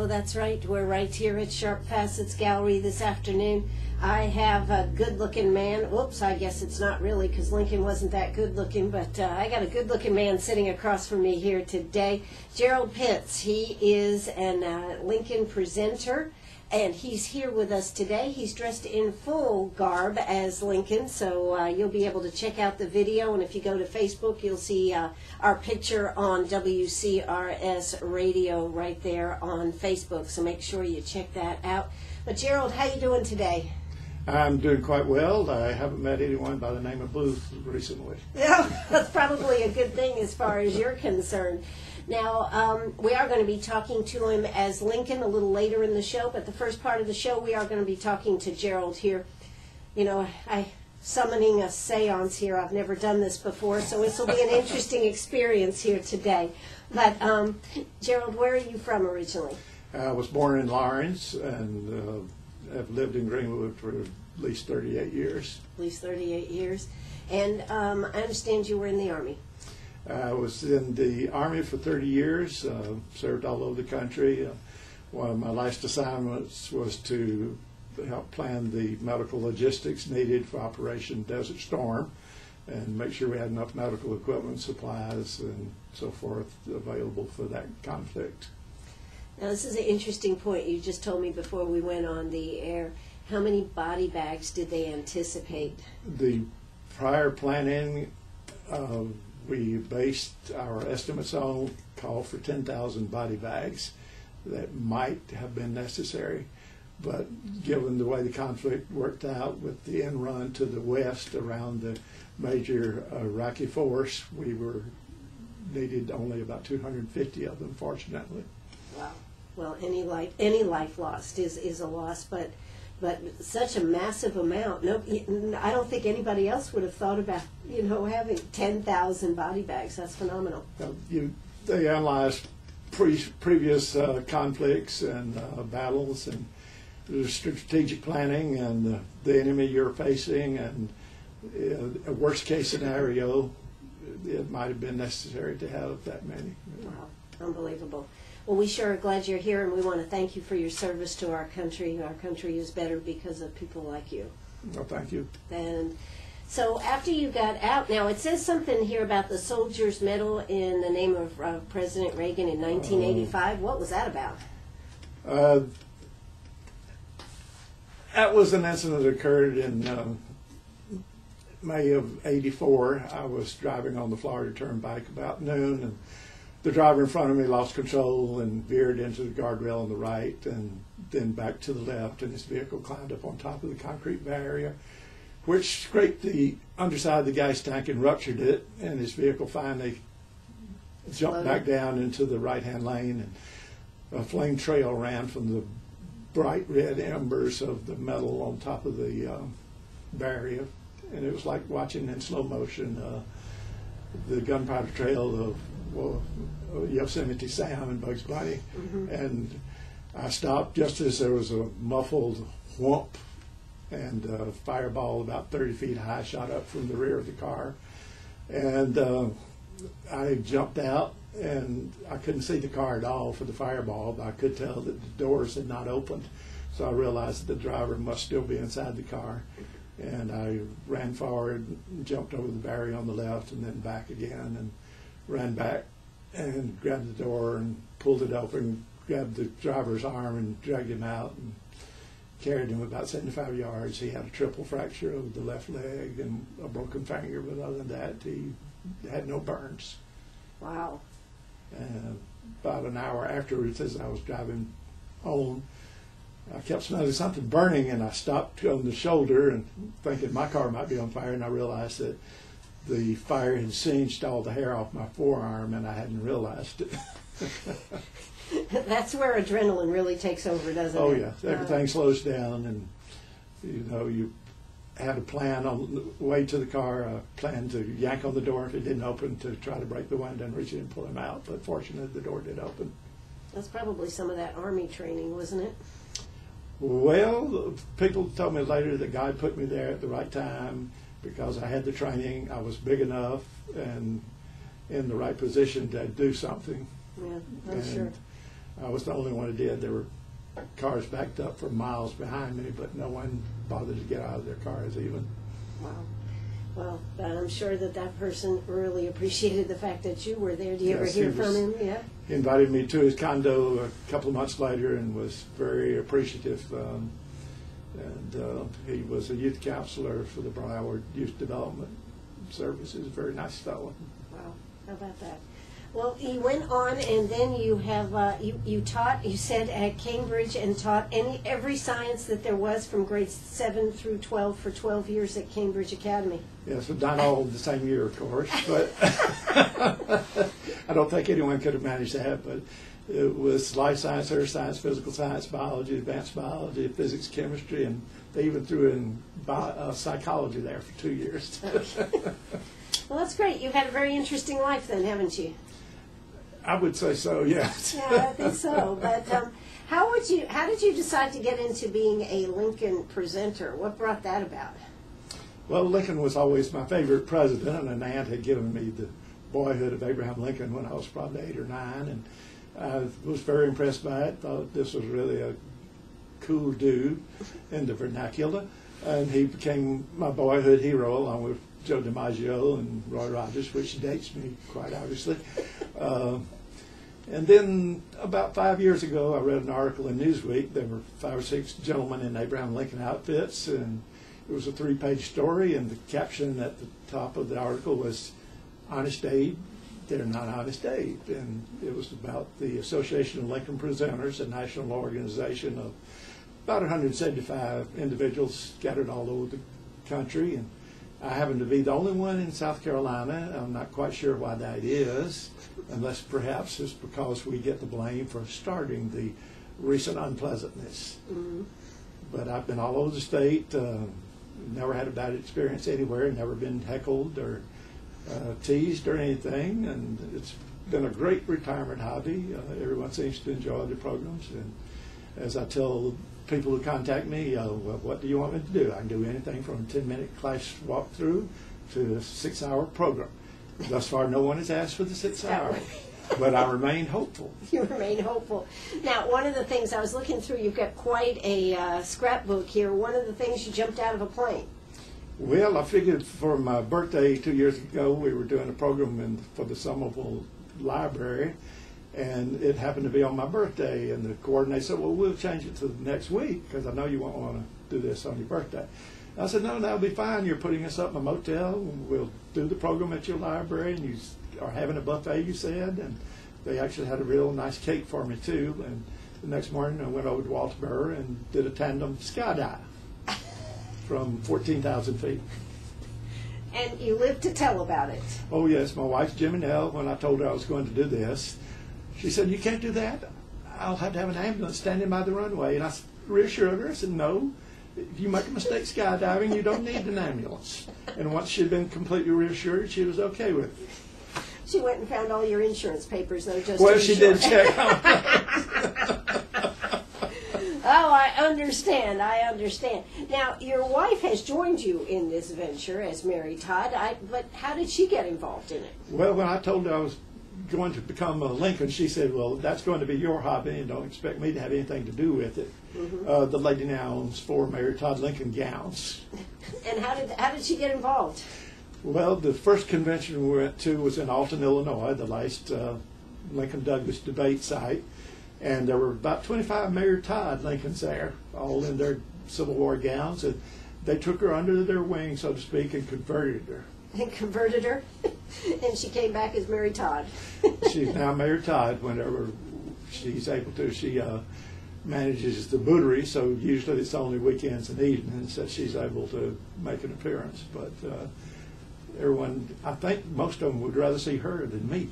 that's right. We're right here at Sharp Facets Gallery this afternoon. I have a good-looking man. Whoops, I guess it's not really because Lincoln wasn't that good-looking, but I got a good-looking man sitting across from me here today. Gerald Pitts. He is an Lincoln presenter, and he's here with us today. He's dressed in full garb as Lincoln, so you'll be able to check out the video, and if you go to Facebook, you'll see our picture on WCRS radio right there on Facebook, so make sure you check that out. But Gerald, how you doing today? I'm doing quite well. I haven't met anyone by the name of Booth recently. Yeah, that's probably a good thing as far as you're concerned. Now, we are going to be talking to him as Lincoln a little later in the show, but the first part of the show we are going to be talking to Gerald here. You know, summoning a seance here. I've never done this before, so this will be an interesting experience here today. But, Gerald, where are you from originally? I was born in Lawrence and have lived in Greenwood for at least 38 years. At least 38 years. And I understand you were in the Army. I was in the Army for 30 years, served all over the country. One of my last assignments was to help plan the medical logistics needed for Operation Desert Storm and make sure we had enough medical equipment, supplies, and so forth available for that conflict. Now, this is an interesting point you just told me before we went on the air. How many body bags did they anticipate? The prior planning we based our estimates on called for 10,000 body bags that might have been necessary. But given the way the conflict worked out with the end run to the west around the major Iraqi force, we needed only about 250 of them, fortunately. Wow. Well, any life lost is a loss, but such a massive amount. No, I don't think anybody else would have thought about having 10,000 body bags. That's phenomenal. They analyzed previous conflicts and battles and the strategic planning and the enemy you're facing and a worst case scenario. It might have been necessary to have that many. Wow, unbelievable. Well, we sure are glad you're here, and we want to thank you for your service to our country. Our country is better because of people like you. Well, thank you. And so after you got out, now it says something here about the Soldier's Medal in the name of President Reagan in 1985. What was that about? That was an incident that occurred in May of '84. I was driving on the Florida Turnpike about noon, and the driver in front of me lost control and veered into the guardrail on the right and then back to the left, and his vehicle climbed up on top of the concrete barrier, which scraped the underside of the gas tank and ruptured it, and his vehicle finally jumped back down into the right-hand lane, and a flame trail ran from the bright red embers of the metal on top of the barrier, and it was like watching in slow motion the gunpowder trail of Yosemite Sam and Bugs Bunny. Mm-hmm. And I stopped just as there was a muffled whoomp, and a fireball about 30 feet high shot up from the rear of the car. And I jumped out, and I couldn't see the car at all for the fireball, but I could tell that the doors had not opened. So I realized that the driver must still be inside the car. And I ran forward, jumped over the barrier on the left, and then back again, and ran back and grabbed the door and pulled it open, grabbed the driver's arm and dragged him out and carried him about 75 yards. He had a triple fracture of the left leg and a broken finger, but other than that, he had no burns. Wow. About an hour afterwards, as I was driving home, I kept smelling something burning, and I stopped on the shoulder and thinking my car might be on fire, and I realized that the fire had singed all the hair off my forearm, and I hadn't realized it. That's where adrenaline really takes over, doesn't it? Oh, yeah. Everything slows down, and, you had a plan on the way to the car, a plan to yank on the door if it didn't open, to try to break the window and reach in and pull him out. But fortunately, the door did open. That's probably some of that Army training, wasn't it? Well, people told me later that God put me there at the right time because I had the training, I was big enough and in the right position to do something. Yeah, I'm sure. I was the only one who did. There were cars backed up for miles behind me, but no one bothered to get out of their cars even. Wow. Well, I'm sure that person really appreciated the fact that you were there. Do you ever hear from him? Yeah. He invited me to his condo a couple of months later and was very appreciative. He was a youth counselor for the Broward Youth Development Services. Very nice fellow. Wow. How about that? Well, you went on, and then you have you taught. You said at Cambridge, and taught every science that there was from grades 7 through 12 for 12 years at Cambridge Academy. Yeah, so not all the same year, of course, but I don't think anyone could have managed that. But it was life science, earth science, physical science, biology, advanced biology, physics, chemistry, and they even threw in psychology there for 2 years. Well, that's great. You've had a very interesting life then, haven't you? I would say so, yes. Yeah, I think so. But how did you decide to get into being a Lincoln presenter? What brought that about? Well, Lincoln was always my favorite president, and an aunt had given me the boyhood of Abraham Lincoln when I was probably 8 or 9, and I was very impressed by it. Thought this was really a cool dude in the vernacular, and he became my boyhood hero along with Joe DiMaggio and Roy Rogers, which dates me quite obviously. And then about 5 years ago, I read an article in Newsweek. There were 5 or 6 gentlemen in Abraham Lincoln outfits, and it was a 3-page story, and the caption at the top of the article was, "Honest Abe, they're not Honest Abe." And it was about the Association of Lincoln Presenters, a national organization of about 175 individuals scattered all over the country. And I happen to be the only one in South Carolina. I'm not quite sure why that is, unless perhaps it's because we get the blame for starting the recent unpleasantness. Mm-hmm. But I've been all over the state, never had a bad experience anywhere, never been heckled or teased or anything, and it's been a great retirement hobby. Everyone seems to enjoy the programs, and as I tell people who contact me, well, what do you want me to do? I can do anything from a 10-minute class walkthrough to a 6-hour program. Thus far, no one has asked for the 6 hours, but I remain hopeful. You remain hopeful. Now, one of the things I was looking through, you've got quite a scrapbook here. One of the things, you jumped out of a plane. Well, I figured for my birthday 2 years ago, we were doing a program for the Somerville Library, and it happened to be on my birthday, and the coordinator said, well, we'll change it to the next week, because I know you won't want to do this on your birthday. I said, no, that'll be fine. You're putting us up in a motel, and we'll do the program at your library, and you are having a buffet, you said, and they actually had a real nice cake for me, too. And the next morning, I went over to Walterboro and did a tandem skydive from 14,000 feet. And you lived to tell about it. Oh, yes. My wife, Jimmy Nell, when I told her I was going to do this, she said, you can't do that. I'll have to have an ambulance standing by the runway. And I reassured her. I said, no. If you make a mistake skydiving, you don't need an ambulance. And once she'd been completely reassured, she was okay with it. She went and found all your insurance papers, though, just well, to be she sure. did check. Oh, I understand. Now, your wife has joined you in this venture as Mary Todd, but how did she get involved in it? Well, when I told her I was going to become a Lincoln, she said, well, that's going to be your hobby and don't expect me to have anything to do with it. Mm-hmm. The lady now owns 4 Mary Todd Lincoln gowns. And how did she get involved? Well, the first convention we went to was in Alton, Illinois, the last Lincoln-Douglas debate site. And there were about 25 Mary Todd Lincolns there, all in their Civil War gowns. And they took her under their wing, so to speak, and converted her. And converted her? And she came back as Mary Todd. She's now Mary Todd whenever she's able to. She manages the bootery, so usually it's only weekends and evenings that she's able to make an appearance. But everyone, I think most of them would rather see her than me.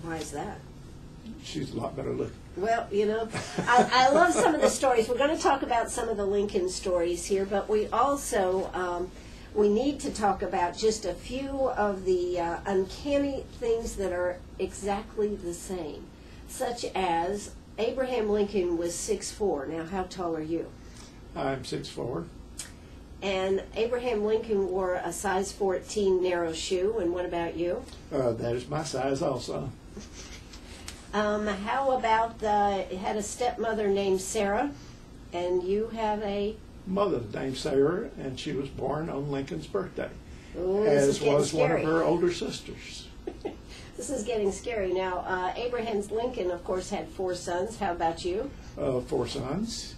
Why is that? She's a lot better looking. Well, you know, I love some of the stories. We're going to talk about some of the Lincoln stories here, but we also we need to talk about just a few of the uncanny things that are exactly the same, such as Abraham Lincoln was 6'4". Now, how tall are you? I'm 6'4". And Abraham Lincoln wore a size 14 narrow shoe, and what about you? That is my size also. How about had a stepmother named Sarah, and you have a Mother named Sarah, and she was born on Lincoln's birthday, Ooh, this is as getting was one scary. of her older sisters. This is getting scary. Now, Abraham Lincoln, of course, had 4 sons. How about you? 4 sons.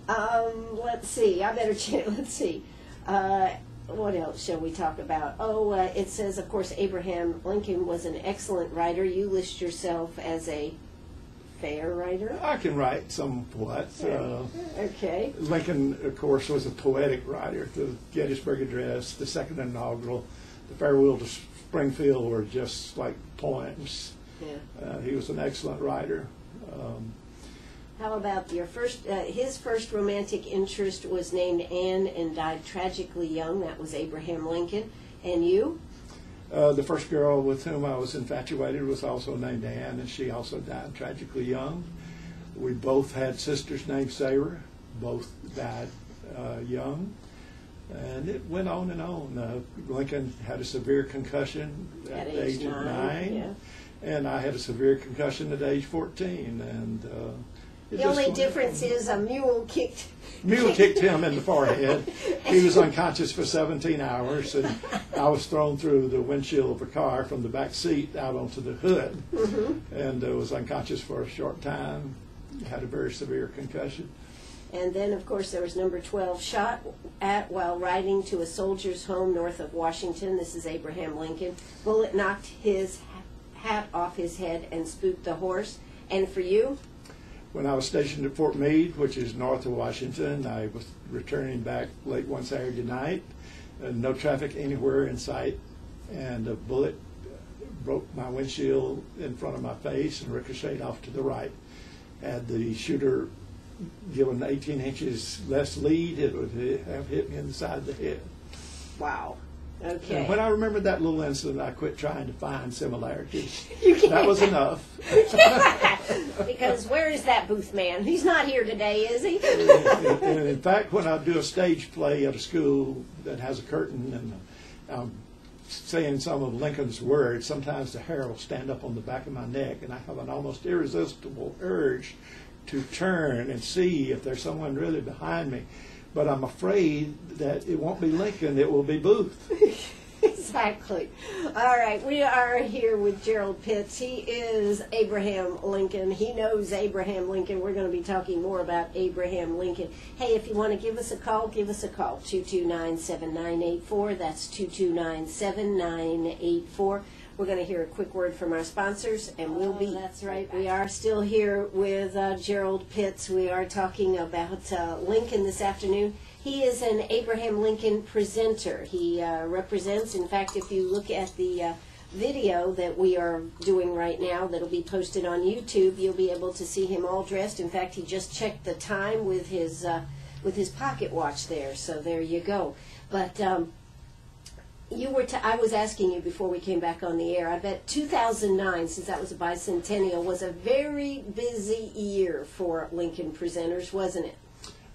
Let's see. Let's see. What else shall we talk about? Oh, it says, of course, Abraham Lincoln was an excellent writer. You list yourself as a fair writer. I can write somewhat. Okay. Lincoln, of course, was a poetic writer. The Gettysburg Address, the Second Inaugural, the Farewell to Springfield were just like poems. Yeah. He was an excellent writer. How about your first? His first romantic interest was named Anne and died tragically young. That was Abraham Lincoln. And you? The first girl with whom I was infatuated was also named Anne, and she also died tragically young. We both had sisters named Sarah. Both died young. And it went on and on. Lincoln had a severe concussion at the age of 9. Yeah. And I had a severe concussion at age 14. And the only difference is a mule kicked him in the forehead. He was unconscious for 17 hours, and I was thrown through the windshield of a car from the back seat out onto the hood, and was unconscious for a short time. Had a very severe concussion. And then, of course, there was number 12, shot at while riding to a soldier's home north of Washington. This is Abraham Lincoln. Bullet knocked his hat off his head and spooked the horse. And for you? When I was stationed at Fort Meade, which is north of Washington, I was returning back late one Saturday night. No traffic anywhere in sight, and a bullet broke my windshield in front of my face and ricocheted off to the right. Had the shooter given 18 inches less lead, it would have hit me in the side of the head. Wow. Okay. And when I remembered that little incident, I quit trying to find similarities. You can't. That was enough. Because where is that booth man? He's not here today, is he? And in fact, when I do a stage play at a school that has a curtain and I'm saying some of Lincoln's words, sometimes the hair will stand up on the back of my neck, and I have an almost irresistible urge to turn and see if there's someone really behind me. But I'm afraid that it won't be Lincoln, it will be Booth. Exactly. All right, we are here with Gerald Pitts. He is Abraham Lincoln. He knows Abraham Lincoln. We're going to be talking more about Abraham Lincoln. Hey, if you want to give us a call, give us a call. 229-7984. That's 229-7984. We're going to hear a quick word from our sponsors, and we'll be... That's right. We are still here with Gerald Pitts. We are talking about Lincoln this afternoon. He is an Abraham Lincoln presenter. He represents, in fact, if you look at the video that we are doing right now that'll be posted on YouTube, you'll be able to see him all dressed. In fact, he just checked the time with his pocket watch there, so there you go. But I was asking you before we came back on the air, I bet 2009, since that was a bicentennial, was a very busy year for Lincoln presenters, wasn't it?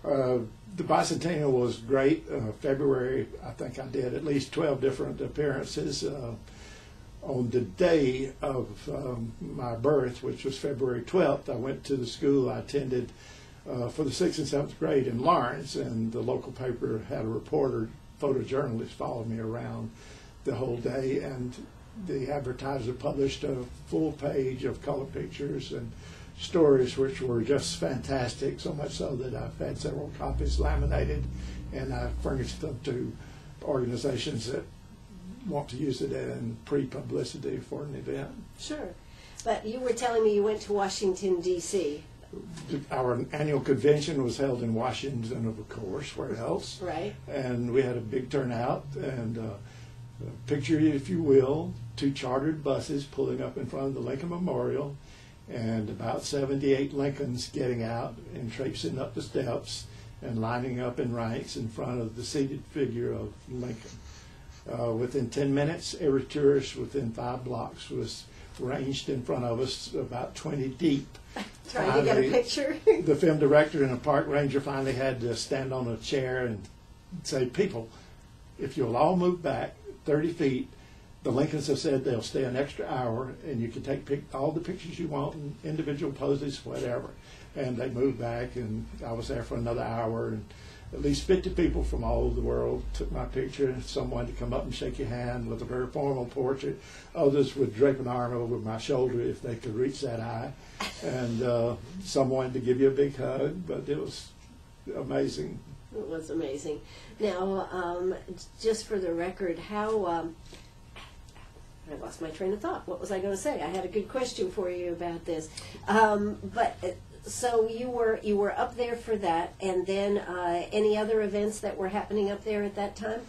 The bicentennial was great. February, I think I did at least 12 different appearances. On the day of my birth, which was February 12th, I went to the school I attended for the 6th and 7th grade in Lawrence, and the local paper had a reporter, photojournalist, followed me around the whole day, and the advertiser published a full page of color pictures and stories which were just fantastic, so much so that I've had several copies laminated, and I furnished them to organizations that want to use it in pre-publicity for an event. Sure. But you were telling me you went to Washington, D.C. Our annual convention was held in Washington, of course, where else? Right. And we had a big turnout, and picture, if you will, 2 chartered buses pulling up in front of the Lincoln Memorial, and about 78 Lincolns getting out and traipsing up the steps and lining up in ranks in front of the seated figure of Lincoln. Within 10 minutes, every tourist within 5 blocks was ranged in front of us, about 20 deep. Trying to get a picture? The film director and a park ranger finally had to stand on a chair and say, "People, if you'll all move back 30 feet, the Lincolns have said they'll stay an extra hour, and you can take all the pictures you want, and individual poses, whatever. And they moved back, and I was there for another hour, and at least 50 people from all over the world took my picture. Some wanted to come up and shake your hand with a very formal portrait. Others would drape an arm over my shoulder if they could reach that high. And some wanted to give you a big hug, but it was amazing. It was amazing. Now, just for the record, how... I lost my train of thought. What was I going to say? I had a good question for you about this. So you were up there for that, and then any other events that were happening up there at that time?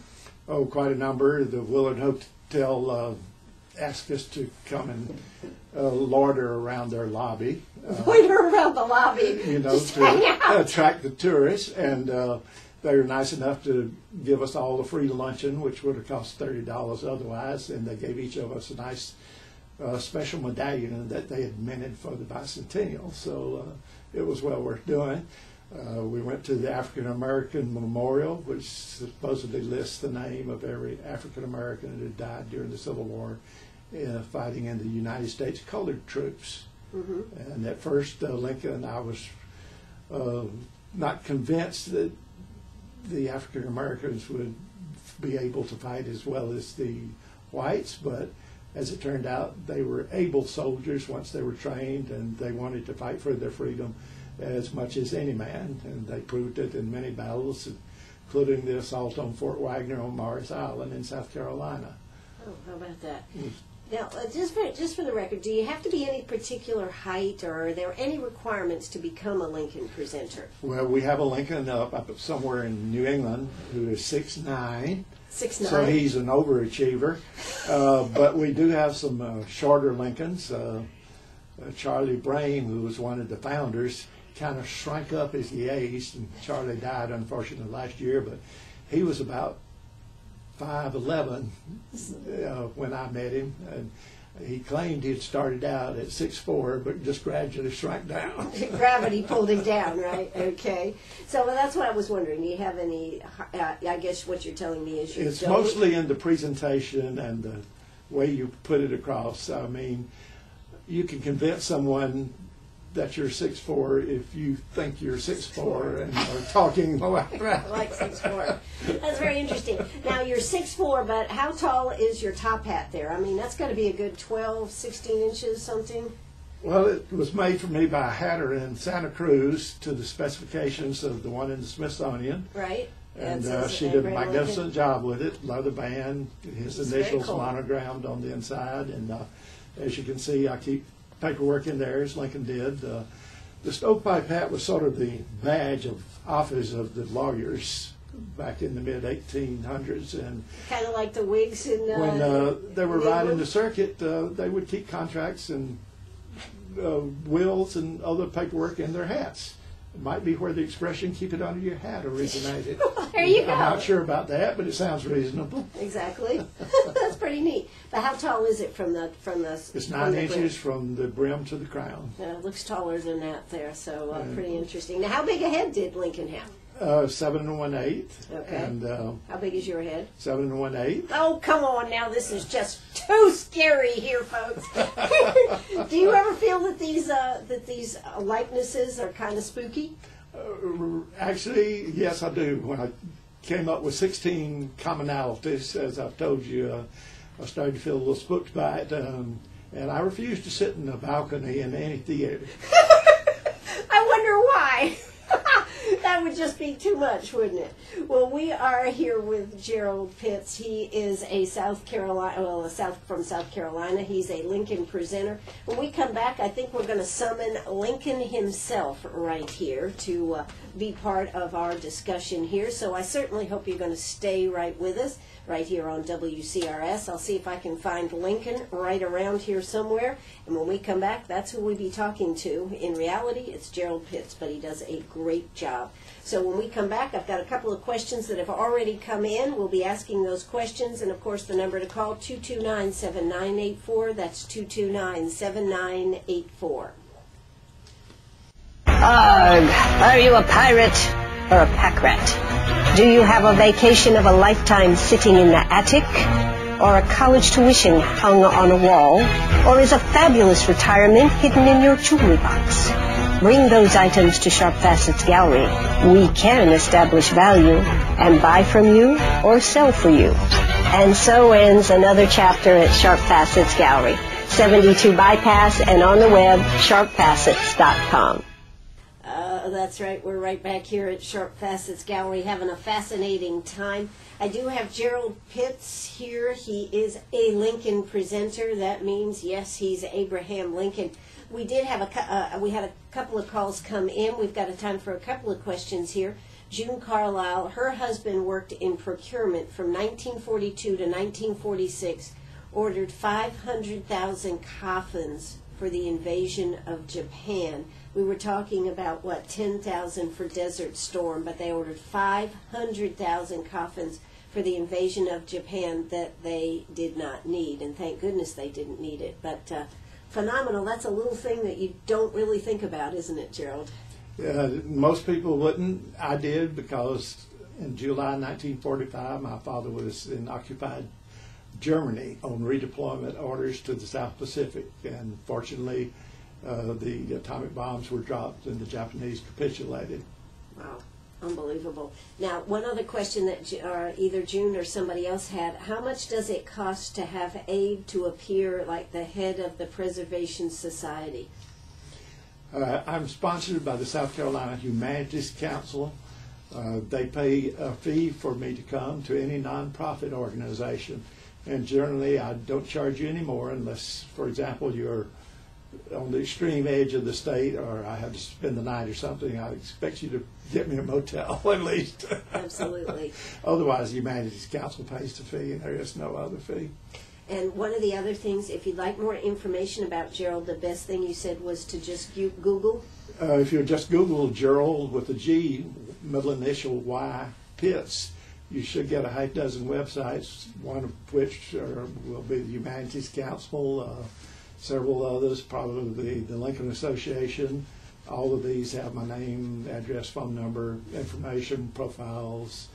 Oh, quite a number. The Willard Hotel asked us to come and loiter around their lobby. Loiter around the lobby, you know, to attract the tourists, and they were nice enough to give us all a free luncheon, which would have cost $30 otherwise, and they gave each of us a nice special medallion that they had minted for the bicentennial. So it was well worth doing. We went to the African American Memorial, which supposedly lists the name of every African American who died during the Civil War fighting in the United States colored troops. Mm-hmm. And at first, Lincoln, I was not convinced that the African Americans would be able to fight as well as the whites, but as it turned out, they were able soldiers once they were trained, and they wanted to fight for their freedom as much as any man, and they proved it in many battles, including the assault on Fort Wagner on Morris Island in South Carolina. Oh, how about that? Now, just for the record, do you have to be any particular height, or are there any requirements to become a Lincoln presenter? Well, we have a Lincoln up somewhere in New England who is 6'9". 6'9". So he's an overachiever. But we do have some shorter Lincolns. Charlie Brain, who was one of the founders, kind of shrank up as he aged, and Charlie died, unfortunately, last year, but he was about 5'11" when I met him, and he claimed he had started out at 6'4", but just gradually shrank down. Gravity pulled him down, right? Okay. So that's what I was wondering. Do you have any, I guess what you're telling me is you It's don't. mostly in the presentation and the way you put it across. I mean, you can convince someone that you're 6'4" if you think you're 6'4" and are talking like that. Like 6'4". That's very interesting. Now, you're 6'4", but how tall is your top hat there? I mean, that's got to be a good 12, 16 inches, something? Well, it was made for me by a hatter in Santa Cruz to the specifications of the one in the Smithsonian. Right. And she did a magnificent job with it. Leather band, his initials monogrammed on the inside. And as you can see, I keep paperwork in there, as Lincoln did. The stovepipe hat was sort of the badge of office of the lawyers back in the mid-1800s. And kind of like the wigs in... when they were riding the circuit, they would keep contracts and wills and other paperwork in their hats. It might be where the expression "keep it under your hat" originated. There you go. I'm not sure about that, but it sounds reasonable. Exactly. That's pretty neat. But how tall is it from the It's 9 inches from the brim to the crown. It looks taller than that there, so pretty interesting. Now, how big a head did Lincoln have? 7 1/8. Okay. And how big is your head? 7 1/8. Oh, come on now. This is just too scary here, folks. Do you ever feel that these likenesses are kind of spooky? Actually, yes, I do. When I came up with 16 commonalities, as I've told you, I started to feel a little spooked by it, and I refuse to sit in a balcony in any theater. I wonder why. That would just be too much, wouldn't it? Well, we are here with Gerald Pitts. He is a from South Carolina. He's a Lincoln presenter. When we come back, I think we're going to summon Lincoln himself right here to be part of our discussion here. So I certainly hope you're going to stay right with us, right here on WCRS. I'll see if I can find Lincoln right around here somewhere. And when we come back, that's who we'll be talking to. In reality, it's Gerald Pitts, but he does a great job. So when we come back, I've got a couple of questions that have already come in. We'll be asking those questions. And, of course, the number to call, 229-7984. That's 229-7984. Are you a pirate or a pack rat? Do you have a vacation of a lifetime sitting in the attic? or a college tuition hung on a wall, or is a fabulous retirement hidden in your jewelry box? Bring those items to Sharp Facets Gallery. We can establish value and buy from you or sell for you. And so ends another chapter at Sharp Facets Gallery, 72 Bypass, and on the web, sharpfacets.com. That's right. We're right back here at Sharp Facets Gallery having a fascinating time. I do have Gerald Pitts here. He is a Lincoln presenter. That means, yes, he's Abraham Lincoln. We did have we had a couple of calls come in. We've got a time for a couple of questions here. June Carlisle, her husband worked in procurement from 1942 to 1946, ordered 500,000 coffins for the invasion of Japan. We were talking about, 10,000 for Desert Storm, but they ordered 500,000 coffins for the invasion of Japan that they did not need, and thank goodness they didn't need it. But phenomenal. That's a little thing that you don't really think about, isn't it, Gerald? Most people wouldn't. I did, because in July 1945, my father was in occupied Germany on redeployment orders to the South Pacific, and fortunately the atomic bombs were dropped and the Japanese capitulated. Wow, unbelievable. Now, one other question that either June or somebody else had: how much does it cost to have aid to appear like the head of the Preservation Society? I'm sponsored by the South Carolina Humanities Council. They pay a fee for me to come to any nonprofit organization, and generally I don't charge you any more unless, for example, you're on the extreme edge of the state or I have to spend the night or something. I expect you to get me a motel at least. Absolutely. Otherwise, the Humanities Council pays the fee, and there is no other fee. And one of the other things, if you'd like more information about Gerald, the best thing you said was to just Google? If you just Google Gerald with a G, middle initial Y, Pitts, you should get a half dozen websites, one of which will be the Humanities Council, several others, probably the Lincoln Association. All of these have my name, address, phone number, information, profiles.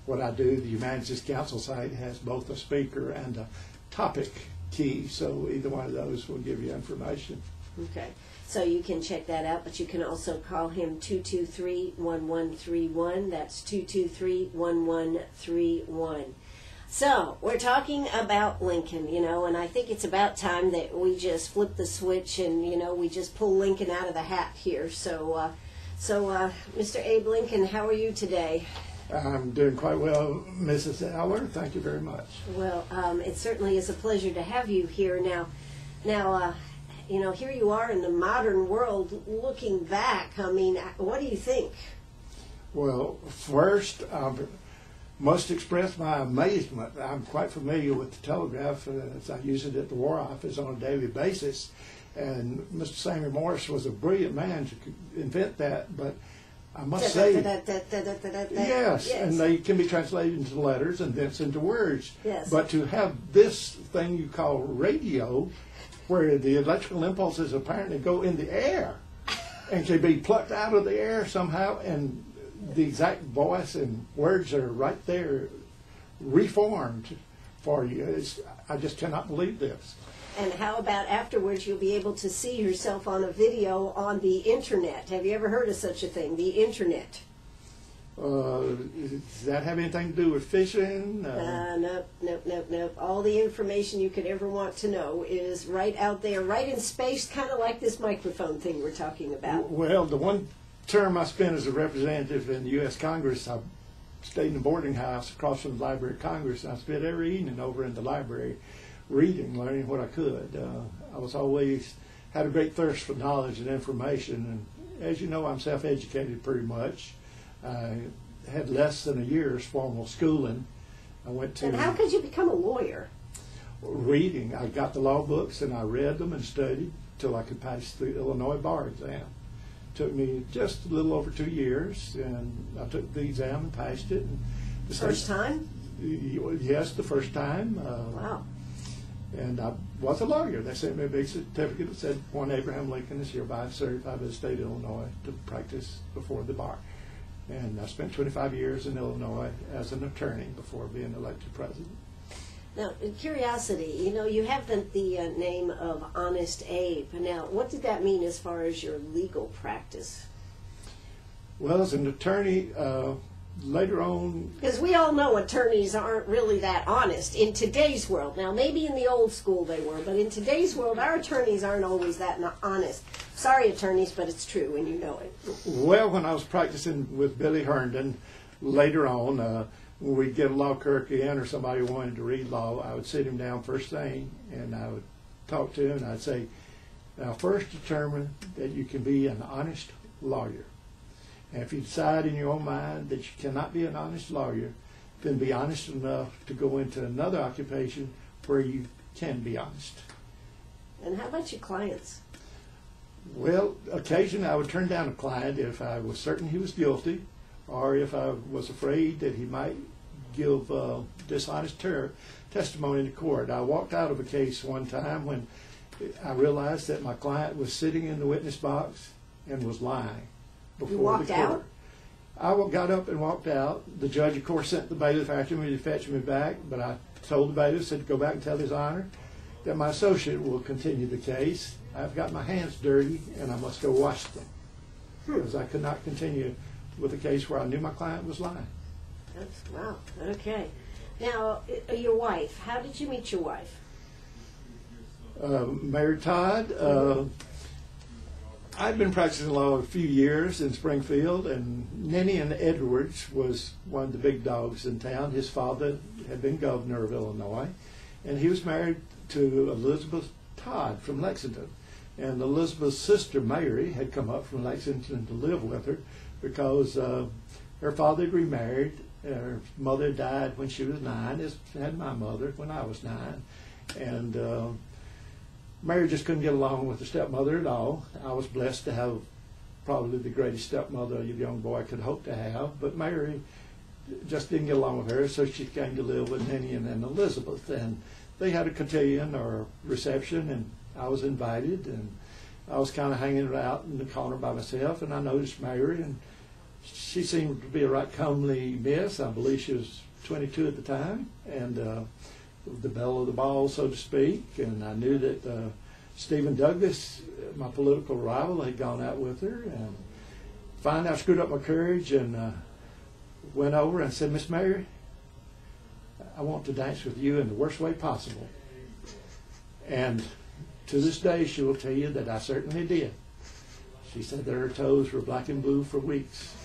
What I do, the Humanities Council site has both a speaker and a topic key, so either one of those will give you information. Okay, so you can check that out, but you can also call him 223-1131. That's 223-1131. So, we're talking about Lincoln, and I think it's about time that we just flip the switch and, we just pull Lincoln out of the hat here. So, Mr. Abe Lincoln, how are you today? I'm doing quite well, Mrs. Eller. Thank you very much. Well, it certainly is a pleasure to have you here. Now, here you are in the modern world looking back. I mean, what do you think? Well, first, must express my amazement. I'm quite familiar with the telegraph, as I use it at the War Office on a daily basis. And Mr. Samuel Morse was a brilliant man to invent that, but I must say, yes, and they can be translated into letters and thence into words. Yes. But to have this thing you call radio, where the electrical impulses apparently go in the air and can be plucked out of the air somehow, and the exact voice and words are right there, reformed for you. I just cannot believe this. And how about afterwards you'll be able to see yourself on a video on the Internet? Have you ever heard of such a thing, the Internet? Does that have anything to do with fishing? Nope. All the information you could ever want to know is right out there, right in space, kind of like this microphone thing we're talking about. Well, the one term I spent as a representative in the U.S. Congress, I stayed in a boarding house across from the Library of Congress, and I spent every evening over in the library reading, learning what I could. I was always had a great thirst for knowledge and information, and as you know, I'm self-educated pretty much. I had less than a year's formal schooling. I went to... And how could you become a lawyer? Reading. I got the law books and I read them and studied till I could pass the Illinois bar exam. Took me just a little over 2 years, and I took the exam and passed it. And First time? Yes, the first time. Wow. And I was a lawyer. They sent me a big certificate that said, "One Abraham Lincoln is hereby certified by the state of Illinois to practice before the bar." And I spent 25 years in Illinois as an attorney before being elected president. Now, in curiosity, you know, you have the name of Honest Abe. Now, what did that mean as far as your legal practice? Well, as an attorney, later on... Because we all know attorneys aren't really that honest in today's world. Now, maybe in the old school they were, but in today's world, our attorneys aren't always that honest. Sorry, attorneys, but it's true, and you know it. Well, when I was practicing with Billy Herndon, later on, when we'd get a law clerk in or somebody wanted to read law, I would sit him down first thing, and I would talk to him, and I'd say, now first determine that you can be an honest lawyer. And if you decide in your own mind that you cannot be an honest lawyer, then be honest enough to go into another occupation where you can be honest. And how about your clients? Well, occasionally I would turn down a client if I was certain he was guilty, or if I was afraid that he might give dishonest testimony in court. I walked out of a case one time when I realized that my client was sitting in the witness box and was lying. You walked out? I got up and walked out. The judge, of course, sent the bailiff after me to fetch me back, but I told the bailiff, said, go back and tell His Honor that my associate will continue the case. I've got my hands dirty, and I must go wash them. Because I could not continue with a case where I knew my client was lying. Wow, okay. Now, your wife, how did you meet your wife? Married Todd. I'd been practicing law a few years in Springfield, and Ninian Edwards was one of the big dogs in town. His father had been governor of Illinois, and he was married to Elizabeth Todd from Lexington. And Elizabeth's sister, Mary, had come up from Lexington to live with her because her father had remarried. Her mother died when she was 9, as had my mother when I was 9. And Mary just couldn't get along with the stepmother at all. I was blessed to have probably the greatest stepmother a young boy could hope to have, but Mary just didn't get along with her, so she came to live with Ninian and Elizabeth. And they had a cotillion or reception, and I was invited, and I was kind of hanging out in the corner by myself, and I noticed Mary, and she seemed to be a right comely miss. I believe she was 22 at the time, and the belle of the ball, so to speak. And I knew that Stephen Douglas, my political rival, had gone out with her. And finally I screwed up my courage and went over and said, Miss Mary, I want to dance with you in the worst way possible. And to this day she will tell you that I certainly did. She said that her toes were black and blue for weeks.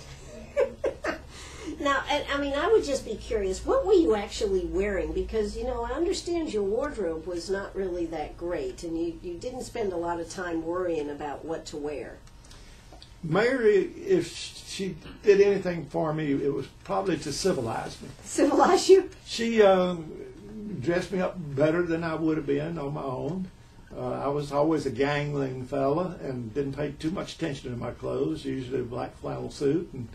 Now, I mean, I would just be curious, what were you actually wearing? Because, you know, I understand your wardrobe was not really that great, and you didn't spend a lot of time worrying about what to wear. Mary, if she did anything for me, it was probably to civilize me. Civilize you? She dressed me up better than I would have been on my own. I was always a gangling fella and didn't pay too much attention to my clothes, usually a black flannel suit, and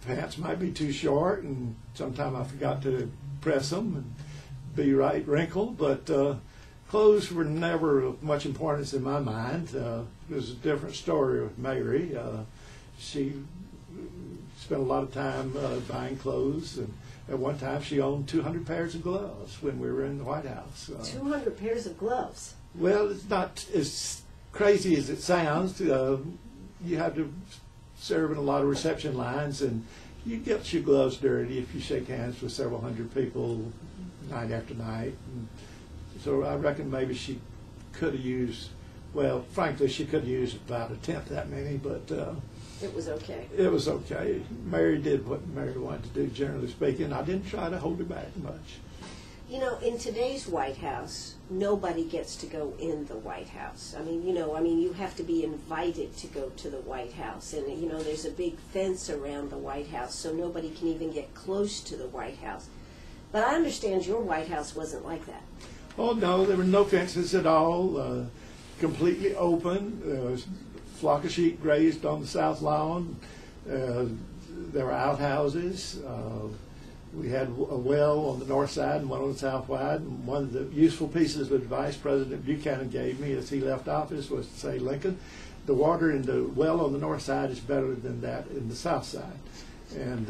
pants might be too short, and sometimes I forgot to press them and be right wrinkled, but clothes were never of much importance in my mind. It was a different story with Mary. She spent a lot of time buying clothes, and at one time she owned 200 pairs of gloves when we were in the White House. 200 pairs of gloves? Well, it's not as crazy as it sounds. You have to serve in a lot of reception lines, and you get your gloves dirty if you shake hands with several hundred people night after night. And so I reckon maybe she could have used, well, frankly, she could have used about a tenth that many, but it was okay. It was okay. Mary did what Mary wanted to do, generally speaking. I didn't try to hold her back much. You know, in today's White House, nobody gets to go in the White House. I mean, you have to be invited to go to the White House. And, you know, there's a big fence around the White House, so nobody can even get close to the White House. But I understand your White House wasn't like that. Oh, no, there were no fences at all, completely open. A flock of sheep grazed on the south lawn. There were outhouses. We had a well on the north side and one on the south side. And one of the useful pieces of advice President Buchanan gave me as he left office was to say, Lincoln, the water in the well on the north side is better than that in the south side. And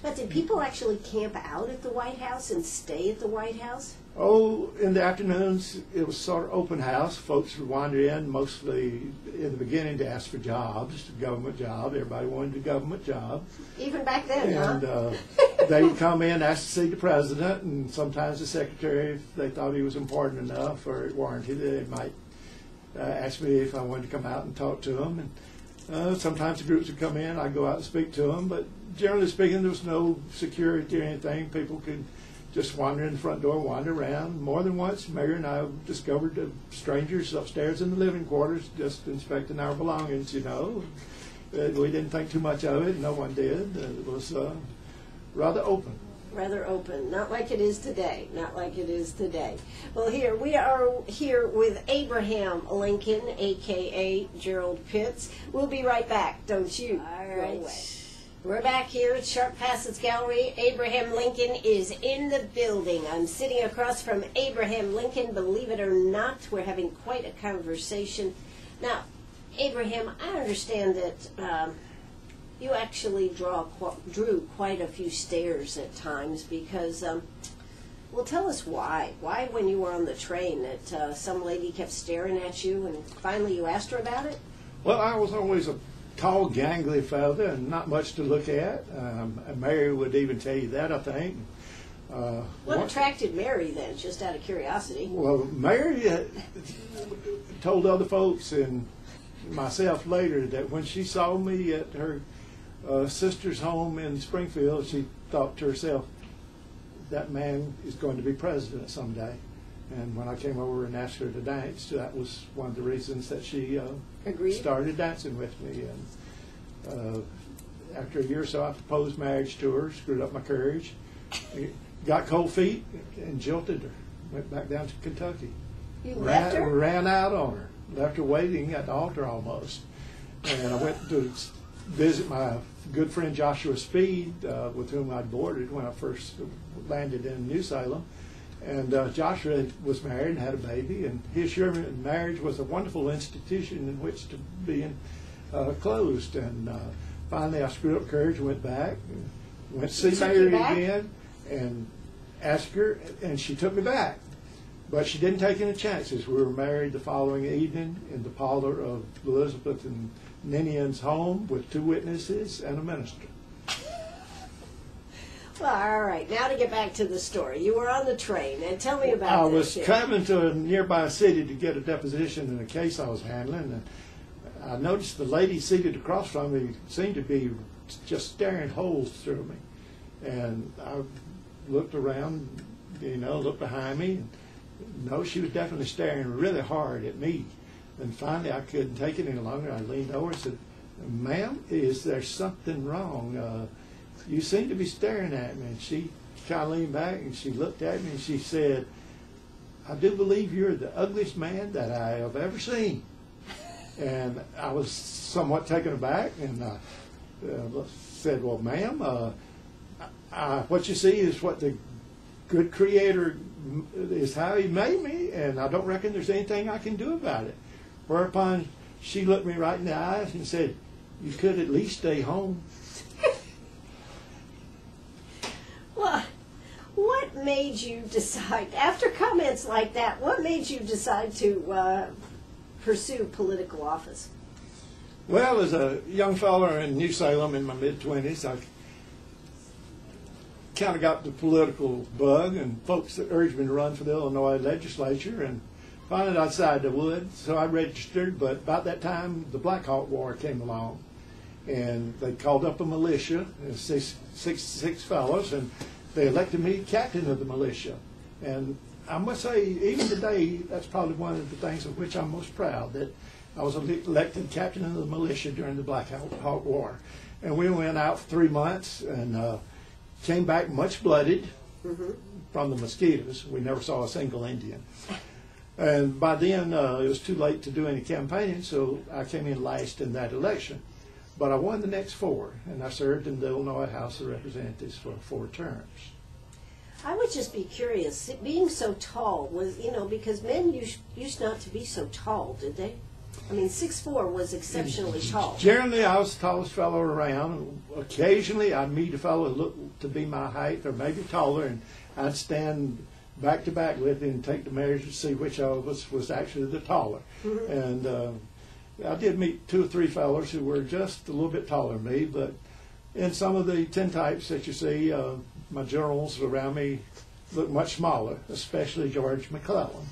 But did people actually camp out at the White House and stay at the White House? Oh, in the afternoons, it was sort of open house. Folks would wander in, mostly in the beginning, to ask for jobs, government job. Everybody wanted a government job. Even back then, And they would come in, ask to see the president, and sometimes the secretary, if they thought he was important enough or warranted it, they might ask me if I wanted to come out and talk to them. And sometimes the groups would come in, I'd go out and speak to them, but generally speaking, there was no security or anything. People could just wander in the front door, wander around. More than once, Mayor and I discovered strangers upstairs in the living quarters just inspecting our belongings, you know. We didn't think too much of it. No one did. It was rather open. Rather open. Not like it is today. Not like it is today. Well, here we are here with Abraham Lincoln, a.k.a. Gerald Pitts. We'll be right back. Don't you? All right. We're back here at Sharp Facets Gallery. Abraham Lincoln is in the building. I'm sitting across from Abraham Lincoln. Believe it or not, we're having quite a conversation. Now, Abraham, I understand that you actually drew quite a few stares at times because, well, tell us why. Why, when you were on the train, that some lady kept staring at you and finally you asked her about it? Well, I was always a tall, gangly fellow and not much to look at. Mary would even tell you that, I think. What attracted Mary then, just out of curiosity? Well, Mary told other folks and myself later that when she saw me at her sister's home in Springfield, she thought to herself, that man is going to be president someday. And when I came over and asked her to dance, that was one of the reasons that she started dancing with me. And after a year or so, I proposed marriage to her, screwed up my courage, got cold feet, and jilted her. Went back down to Kentucky. You left her? Ran out on her. Left her waiting at the altar almost. And I went to visit my good friend Joshua Speed, with whom I boarded when I first landed in New Salem. And Joshua was married and had a baby, and he assured me that marriage was a wonderful institution in which to be closed. And finally I screwed up courage, went back, went to see Mary again, and asked her, and she took me back. But she didn't take any chances. We were married the following evening in the parlor of Elizabeth and Ninian's home with 2 witnesses and a minister. Well, all right. Now to get back to the story. You were on the train, and tell me about I this. was traveling to a nearby city to get a deposition in a case I was handling, and I noticed the lady seated across from me seemed to be just staring holes through me. And I looked around, looked behind me, and no, she was definitely staring really hard at me. And finally I couldn't take it any longer. I leaned over and said, "Ma'am, is there something wrong? You seem to be staring at me." And she kind of leaned back and she looked at me and she said, "I do believe you're the ugliest man that I have ever seen." And I was somewhat taken aback and said, "Well, ma'am, what you see is what the good Creator is how He made me, and I don't reckon there's anything I can do about it." Whereupon she looked me right in the eyes and said, "You could at least stay home." Well, what made you decide, after comments like that, what made you decide to pursue political office? Well, as a young fellow in New Salem in my mid-20s, I kind of got the political bug, and folks that urged me to run for the Illinois legislature, and finally I decided I would, so I registered. But about that time, the Black Hawk War came along, and they called up a militia, six fellows, and they elected me captain of the militia. And I must say, even today, that's probably one of the things of which I'm most proud, that I was elected captain of the militia during the Black Hawk War. And we went out for 3 months and came back much blooded from the mosquitoes. We never saw a single Indian. And by then, it was too late to do any campaigning, so I came in last in that election. But I won the next 4, and I served in the Illinois House of Representatives for 4 terms. I would just be curious, being so tall, was, because men used not to be so tall, did they? I mean, 6'4" was exceptionally tall. Generally, I was the tallest fellow around. Occasionally, I'd meet a fellow who looked to be my height or maybe taller, and I'd stand back to back with him and take the measure to see which of us was actually the taller. Mm-hmm. And I did meet 2 or 3 fellows who were just a little bit taller than me, but in some of the tintypes that you see, my generals around me looked much smaller, especially George McClellan,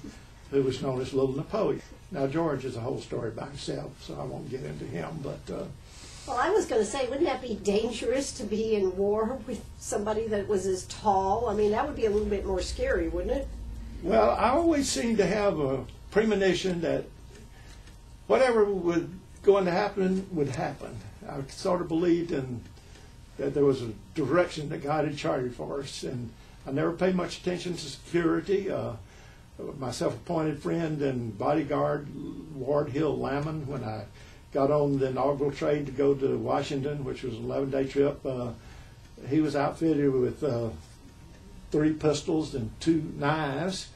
who was known as Little Napoleon. Now, George is a whole story by himself, so I won't get into him, but... Well, I was going to say, wouldn't that be dangerous to be in war with somebody that was as tall? I mean, that would be a little bit more scary, wouldn't it? Well, I always seemed to have a premonition that whatever was going to happen would happen. I sort of believed in that there was a direction that God had charted for us, and I never paid much attention to security. My self-appointed friend and bodyguard, Ward Hill Lamon, when I got on the inaugural train to go to Washington, which was an 11-day trip, he was outfitted with 3 pistols and 2 knives,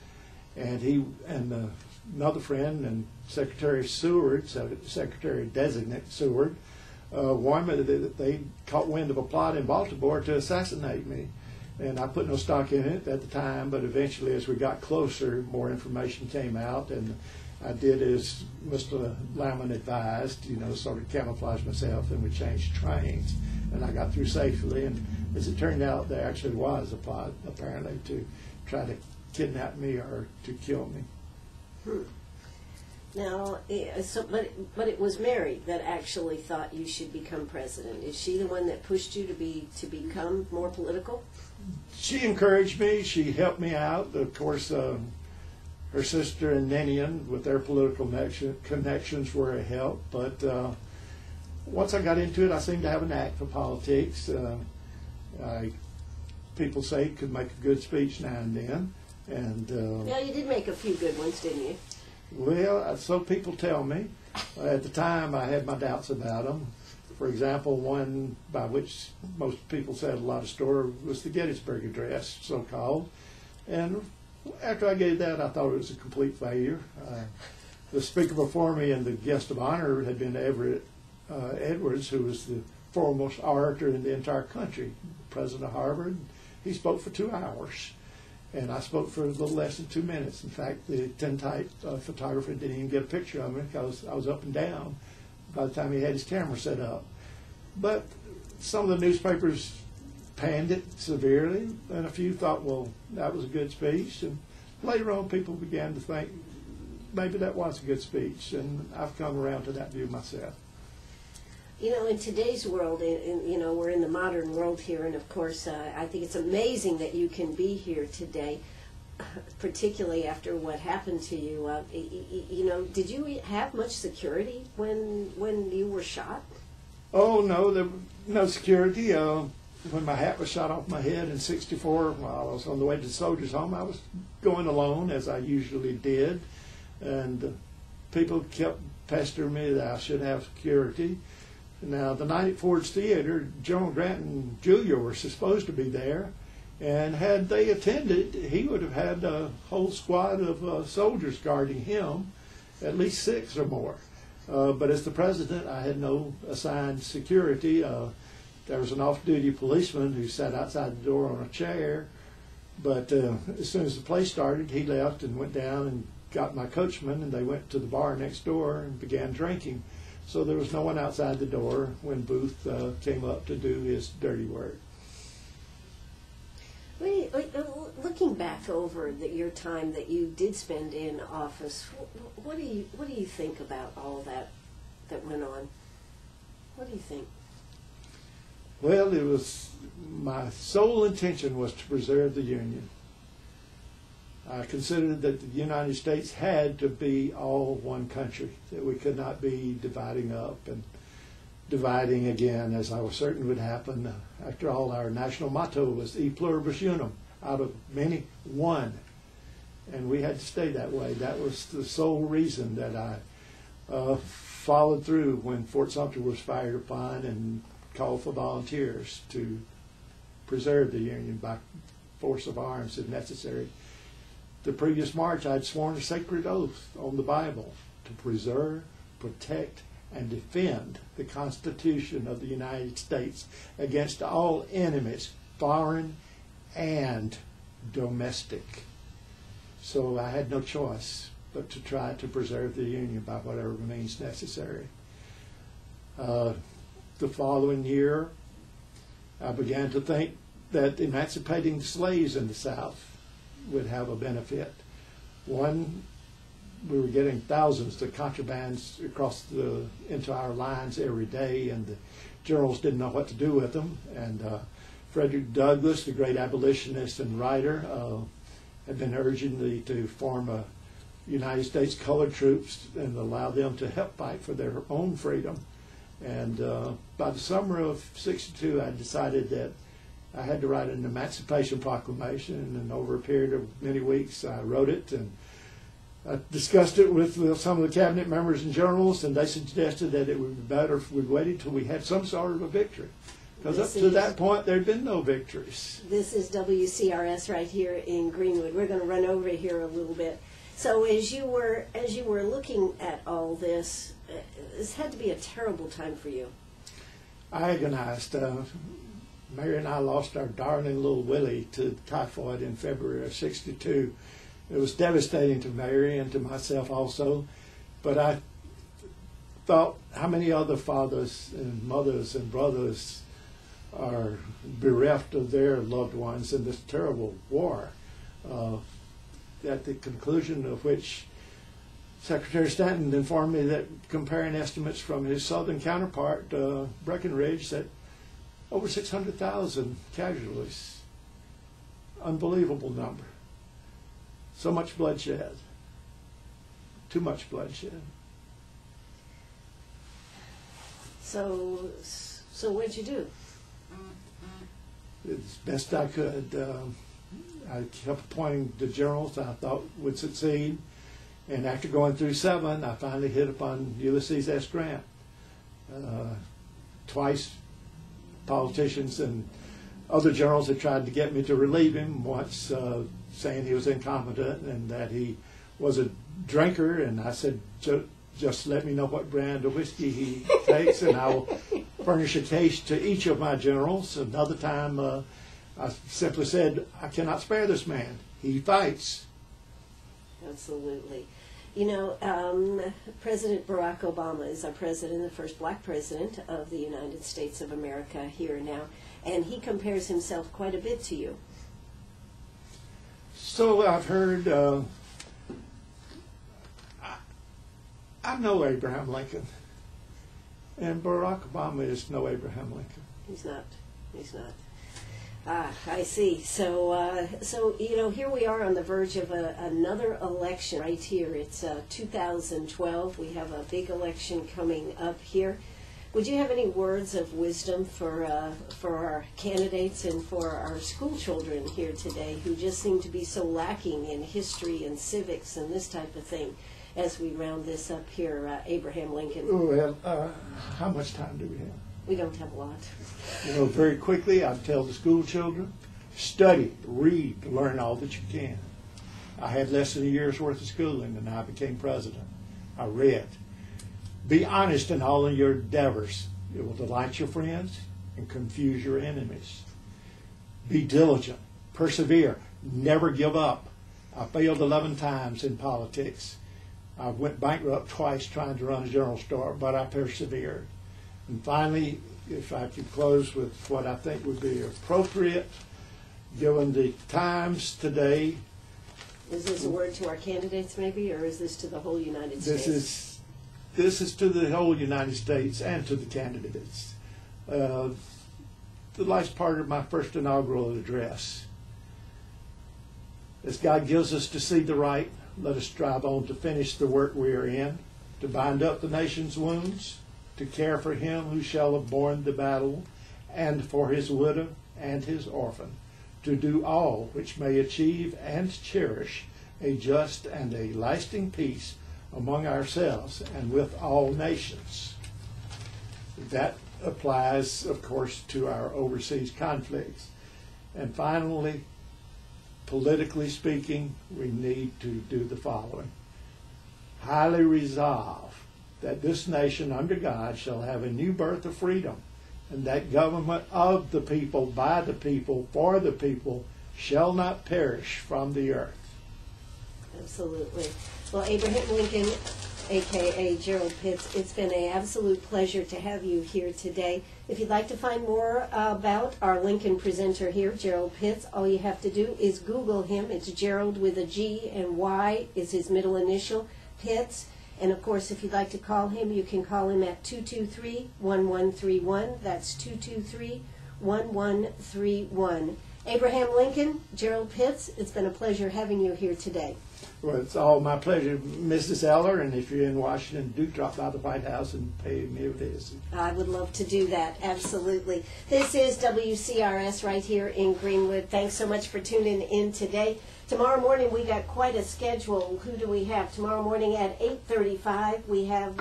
and he and another friend and Secretary Seward, Secretary-designate Seward, warned me that they caught wind of a plot in Baltimore to assassinate me. And I put no stock in it at the time, but eventually as we got closer, more information came out, and I did as Mr. Lamon advised, sort of camouflage myself, and we changed trains, and I got through safely. And as it turned out, there actually was a plot, apparently, to try to kidnap me or to kill me. Now, but it was Mary that actually thought you should become president. Is she the one that pushed you to become more political? She encouraged me. She helped me out. Of course, her sister and Ninian, with their political connections, were a help. But once I got into it, I seemed to have a knack for politics. People say could make a good speech now and then. And yeah, you did make a few good ones, didn't you? Well, so people tell me. At the time, I had my doubts about them. For example, one by which most people said a lot of store was the Gettysburg Address, so-called. And after I gave that, I thought it was a complete failure. The speaker before me and the guest of honor had been Everett Edwards, who was the foremost orator in the entire country, president of Harvard. He spoke for 2 hours. And I spoke for a little less than 2 minutes. In fact, the tintype photographer didn't even get a picture of me because I was up and down by the time he had his camera set up. But some of the newspapers panned it severely, and a few thought, well, that was a good speech. And later on, people began to think maybe that was a good speech, and I've come around to that view myself. In today's world, we're in the modern world here, and of course, I think it's amazing that you can be here today, particularly after what happened to you. Did you have much security when you were shot? Oh, no, there was no security. When my hat was shot off my head in '64, while I was on the way to the soldiers' home, I was going alone, as I usually did, and people kept pestering me that I should have security. Now, the night at Ford's Theater, General Grant and Julia were supposed to be there, and had they attended, he would have had a whole squad of soldiers guarding him, at least 6 or more. But as the president, I had no assigned security. There was an off-duty policeman who sat outside the door on a chair, but as soon as the play started, he left and went down and got my coachman, and they went to the bar next door and began drinking. So there was no one outside the door when Booth came up to do his dirty work. Looking back over your time that you did spend in office, what do you think about all that went on? What do you think? Well, it was my sole intention was to preserve the Union. I considered that the United States had to be all one country, that we could not be dividing up and dividing again, as I was certain would happen. After all, our national motto was E pluribus unum, out of many, one. And we had to stay that way. That was the sole reason that I followed through when Fort Sumter was fired upon and called for volunteers to preserve the Union by force of arms if necessary. The previous March, I'd sworn a sacred oath on the Bible to preserve, protect, and defend the Constitution of the United States against all enemies, foreign and domestic. So I had no choice but to try to preserve the Union by whatever means necessary. The following year, I began to think that emancipating slaves in the South would have a benefit. One, we were getting thousands of contrabands into our lines every day, and the generals didn't know what to do with them. And Frederick Douglass, the great abolitionist and writer, had been urging to form a United States colored troops and allow them to help fight for their own freedom. And by the summer of '62, I decided that I had to write an Emancipation Proclamation, and over a period of many weeks I wrote it, and I discussed it with some of the cabinet members and generals, and they suggested that it would be better if we waited till we had some sort of a victory. Because up to that point, there had been no victories. This is WCRS right here in Greenwood. We're going to run over here a little bit. So as you were looking at all this, this had to be a terrible time for you. I agonized. Mary and I lost our darling little Willie to typhoid in February of '62. It was devastating to Mary and to myself also, but I thought how many other fathers and mothers and brothers are bereft of their loved ones in this terrible war, at the conclusion of which Secretary Stanton informed me that, comparing estimates from his southern counterpart, Breckinridge, that over 600,000 casualties. Unbelievable number. So much bloodshed. Too much bloodshed. So what'd you do? As best I could. I kept appointing the generals I thought would succeed. And after going through 7, I finally hit upon Ulysses S. Grant. Twice, politicians and other generals had tried to get me to relieve him, once saying he was incompetent and that he was a drinker, and I said, just let me know what brand of whiskey he takes and I will furnish a case to each of my generals. Another time I simply said, I cannot spare this man. He fights. Absolutely. You know, President Barack Obama is our president, the first black president of the United States of America here now, and he compares himself quite a bit to you. So I've heard, I know Abraham Lincoln, and Barack Obama is no Abraham Lincoln. He's not. He's not. Ah, I see. So, you know, here we are on the verge of another election right here. It's 2012. We have a big election coming up here. Would you have any words of wisdom for our candidates and for our school children here today who just seem to be so lacking in history and civics and this type of thing as we round this up here, Abraham Lincoln? Well, how much time do we have? We don't have a lot. You know, very quickly, I'd tell the school children, study, read, learn all that you can. I had less than a year's worth of schooling and I became president. I read. Be honest in all of your endeavors. It will delight your friends and confuse your enemies. Be diligent. Persevere. Never give up. I failed 11 times in politics. I went bankrupt twice trying to run a general store, but I persevered. And finally, if I could close with what I think would be appropriate, given the times today. Is this a word to our candidates, maybe, or is this to the whole United States? This is to the whole United States and to the candidates. The last part of my first inaugural address. As God gives us to see the right, let us strive on to finish the work we are in, to bind up the nation's wounds, to care for him who shall have borne the battle, and for his widow and his orphan, to do all which may achieve and cherish a just and a lasting peace among ourselves and with all nations. That applies, of course, to our overseas conflicts. And finally, politically speaking, we need to do the following. Highly resolve that this nation under God shall have a new birth of freedom, and that government of the people, by the people, for the people, shall not perish from the earth. Absolutely. Well, Abraham Lincoln, a.k.a. Gerald Pitts, it's been an absolute pleasure to have you here today. If you'd like to find more about our Lincoln presenter here, Gerald Pitts, all you have to do is Google him. It's Gerald with a G, and Y is his middle initial, Pitts. And, of course, if you'd like to call him, you can call him at 223-1131. That's 223-1131. Abraham Lincoln, Gerald Pitts, it's been a pleasure having you here today. Well, it's all my pleasure, Mrs. Eller, and if you're in Washington, do drop by the White House and pay me a visit. I would love to do that, absolutely. This is WCRS right here in Greenwood. Thanks so much for tuning in today. Tomorrow morning we got quite a schedule. Who do we have? Tomorrow morning at 8:35 we have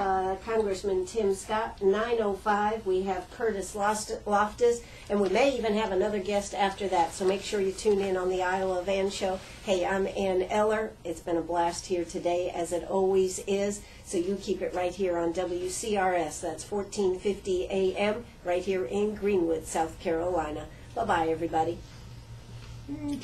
Congressman Tim Scott. 9:05 we have Curtis Loftus, and we may even have another guest after that. So make sure you tune in on the Isle of Ann show. Hey, I'm Ann Eller. It's been a blast here today, as it always is. So you keep it right here on WCRS. That's 1450 AM right here in Greenwood, South Carolina. Bye bye, everybody. Okay.